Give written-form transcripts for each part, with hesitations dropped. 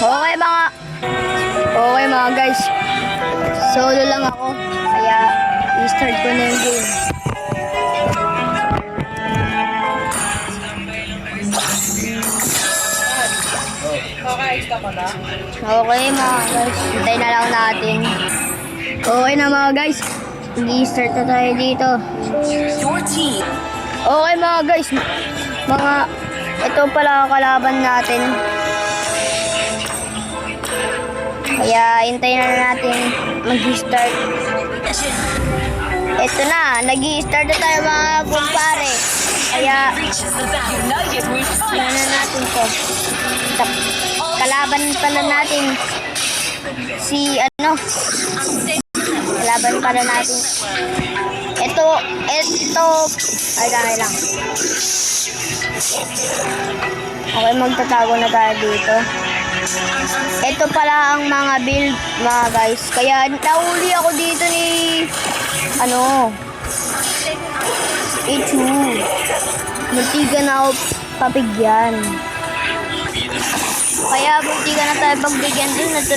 Okay mga guys. Solo lang ako. Kaya i-start ko na yung game. Okay mga guys. Hintay na lang natin. Okay na mga guys. I-start na tayo dito. Okay mga guys. Ito pala ang kalaban natin. Kaya hintayin na natin mag-start. Ito na, nag-i-start na tayo mga kumpare. Kaya tingnan na natin to. Kalaban pala natin kalaban pala natin. Ito, ay lang. Okay, magtatago na tayo dito. Ito pala ang mga build mga guys. Kaya nahuli ako dito ni Ichu. Muntikan na ako papigyan. Kaya muntikan na tayo pagbigyan din. Ito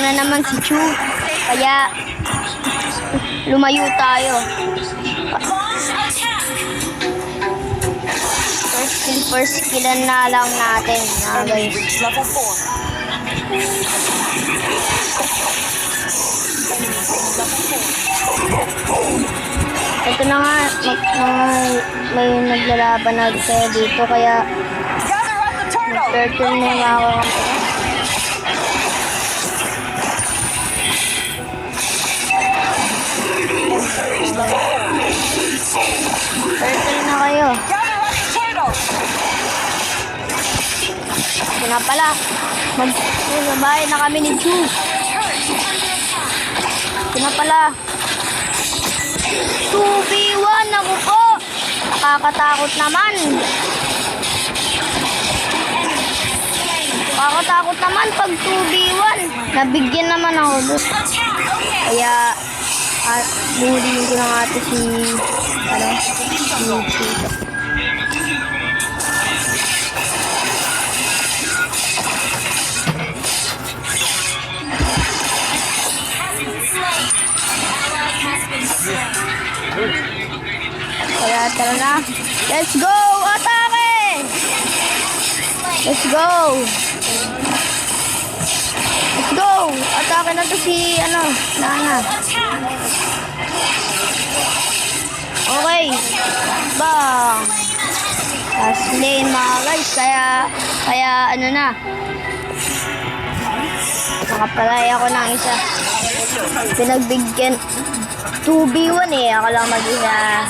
na naman si Chu. Kaya lumayo tayo. First killan na lang natin mga guys. Ito na nga, may naglalaban na tayo dito kaya mag-turtle na yung mga turtle na kayo. Ito na pala. Magsabahay na kami ni Chu. Ito na pala. 2v1 ako po. Nakakatakot naman. Nakakatakot naman pag 2v1. Nabigyan naman ako doon. Kaya buhulihin ko na nga ito si Chito. Kaya tara na. Let's go! Atake! Let's go! Let's go! Atake na to si Nana. Okay. Bang! Last lane mga guys. Kaya na. Nakapalay ako ng isa. Pinagbigyan 2v1 ako lang mag-isa.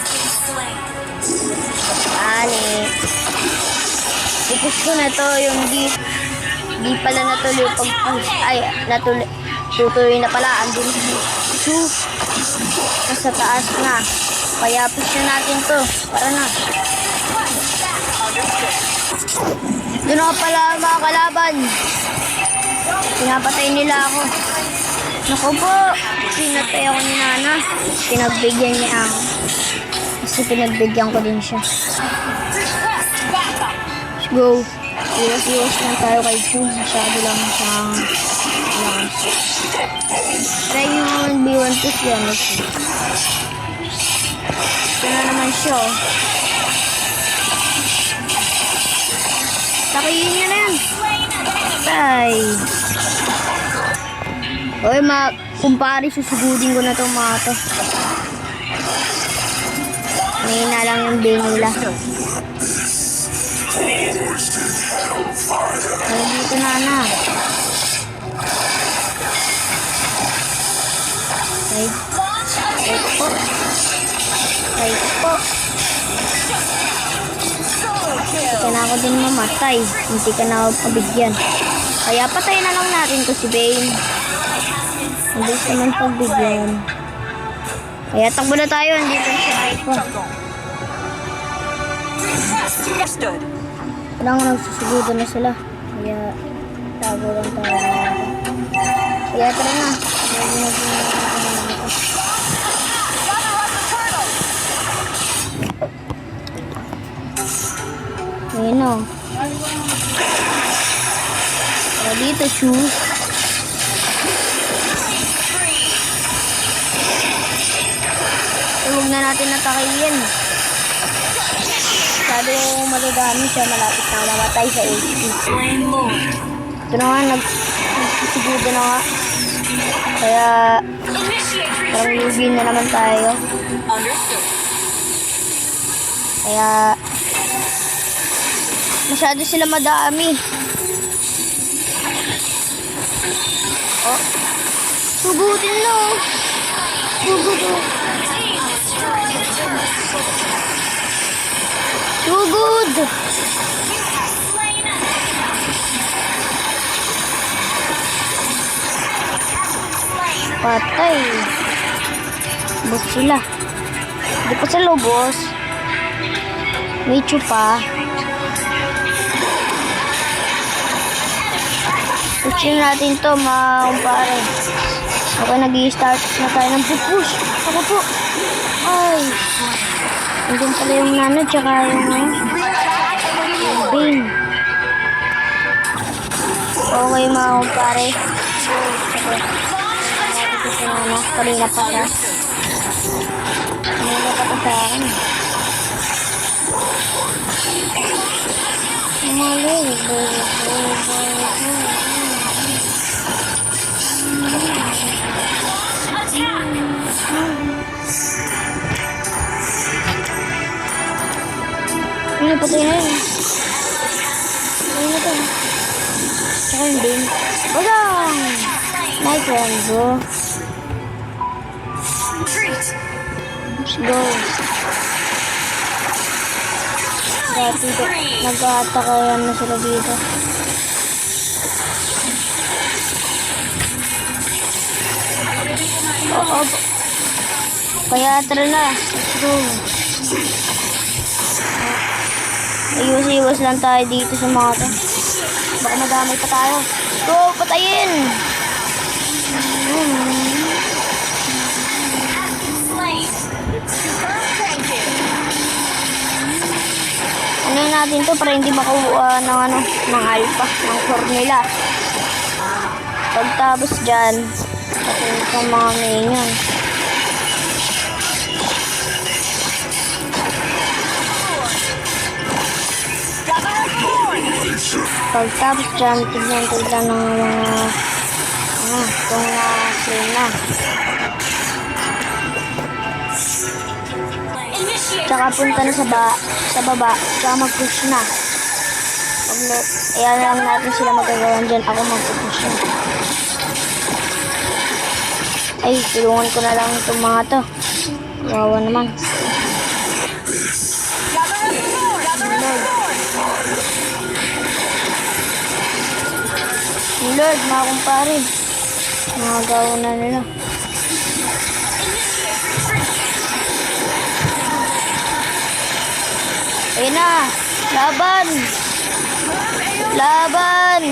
Ipus ko na to yung di pala natuloy pag-push. Tutuloy na pala. Andun nasa taas na. Kaya push na natin to. Para na. Doon ako pala mga kalaban. Pinapatay nila ako. Naku po, pinatay ako ni Nana. Pinagbigyan niya ako. Kasi pinagbigyan ko din siya. Let's go. Iwas lang tayo kay Chu. Masyado lang siyang lakas. Try yung B1 to siya. Ito na naman siya. Takiyin niya na yan. Tay. Oy, kumpare, susugudin ko na itong mga to. Ngayon na lang yung bing nila. Ay, dito na. Ay po. Hindi ka na ako din mamatay. Hindi ka na ako pabigyan. Kaya patay na lang natin to si Bane. Hindi naman pagbigyan. Kaya takbo na tayo. Hindi pa siya pa. Parang nagsusugudan na sila. Kaya tago lang tayo. Kaya tara na. Ayun o. dito, Chu. Huwag na natin natakihin. Sabi ko madadami siya, malapit na mamatay sa HP. Ito na nga, nagsisiguro na nga. Kaya, parang lubin na naman tayo. Kaya, masyado sila madami. Oh, sugutin na. Sugod. Sugod. Patay. Bot sila. Hindi pa sila boss. May chupa. Pushin natin to mga kumpare. Okay, nag-i-start na tayo ng push. Ako po. Ay. Andun pala yung nano tsaka yung Bane. Okay mga kumpare. Kanina pa siya. Kanina pa sa akin. Mali. Ano patay na yun? Ano na ito? Tsaka yung Bane. Badang! Nice one, bro. Let's go. Dati nag-aatakayan na sila dito. Oo. Kaya tara na. Let's go. Iwas-iwas lang tayo dito sa mga to. Baka madamay pa tayo. Go! Patayin! Ano natin to para hindi makuha ng alpha, ng formula. Pagtapos dyan, patay sa mga minion. Pagtapos dyan, tignan ng mga kung na-train na. Tsaka punta na sa baba, tsaka mag-push na. Ayan lang natin sila magagawan dyan. Ako mag-push na. Ay, tulungan ko na lang itong mga to. Wawa naman. Lord, mga kumpare. Mga gawin na nila. Ayun na. Laban. Laban.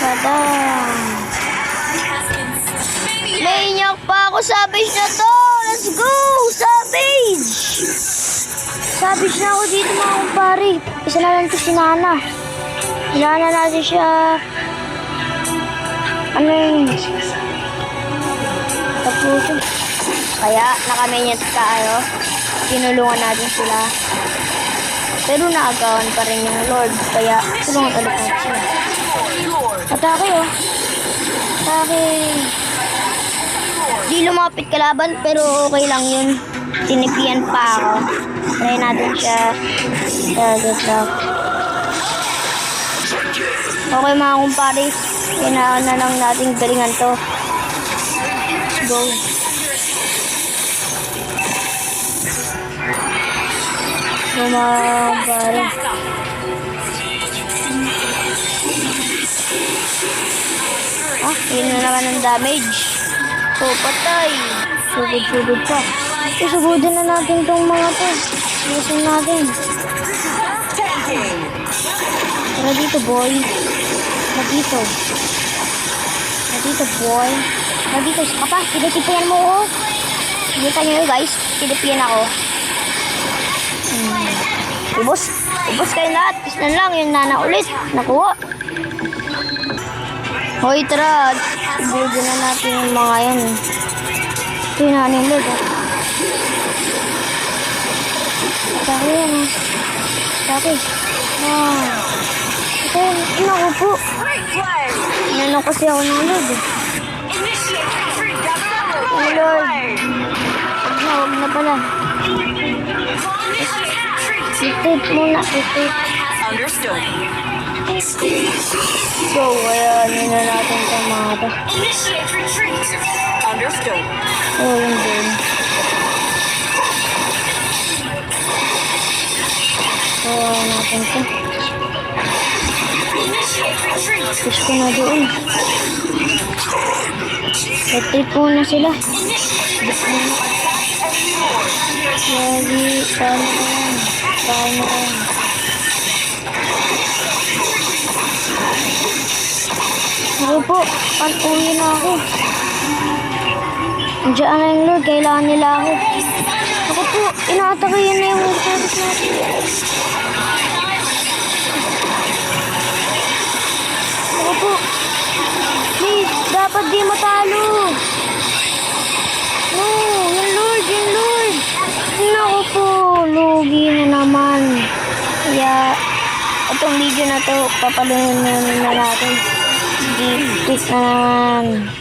Badang. Maniac pa ako. Savage na to. Let's go. Savage. Savage na ako dito mga kumpare. Isa na lang ito si Nana. Nana natin siya. Ano yun? Tapusin. Kaya nakamenyat tayo. Tinulungan natin sila. Pero naagawan pa rin yung Lord. Kaya tulungan ulit natin sila. Atake oh. Atake. Di lumapit kalaban pero okay lang yun. Tinipian pa ako. Try natin siya. Target lock. Okay mga kumpare. Kailangan na lang nating galingan to. Go. Bumabara. Yun na naman ang damage. So, patay. Sugod-sugod pa. Isugudin na natin tong mga to. Iusin natin. Tara dito, boy. Tara dito. Tara dito, boy. Tara dito. Saka pa. Tinitipian mo ako. Kita nyo guys. Tinitipian ako. Ubos kayo lahat. Tapos na lang yung Nana ulit. Nakuha. Hoy, tara. Ibigyan na natin yung mga yan. Ito yung nanin Lord. Atake yan ah. Atake. Ito yun. Ina ko po. Inanong kasi ako ng Lord. Oh Lord. Huwag na pala. Retreat muna. Retreat. Understood. So, kaya na natin ito mga to. Initiate retreat. Understood. Oh, yun din. Kaya natin ito. Initiate retreat. Push ko na doon. Retreat muna sila. Lagi, paano ko yan? Paano ko yan? Ako po, uwi na ako. Andiyan na yung Lord, kailangan nila ako. Ako po, inaatakayan na yung service natin. Ako po, please, dapat di matalo. No, yung Lord, yung Lord. Naku po, lugi na naman. Kaya, itong video na to, papalunin na natin. Di, na naman.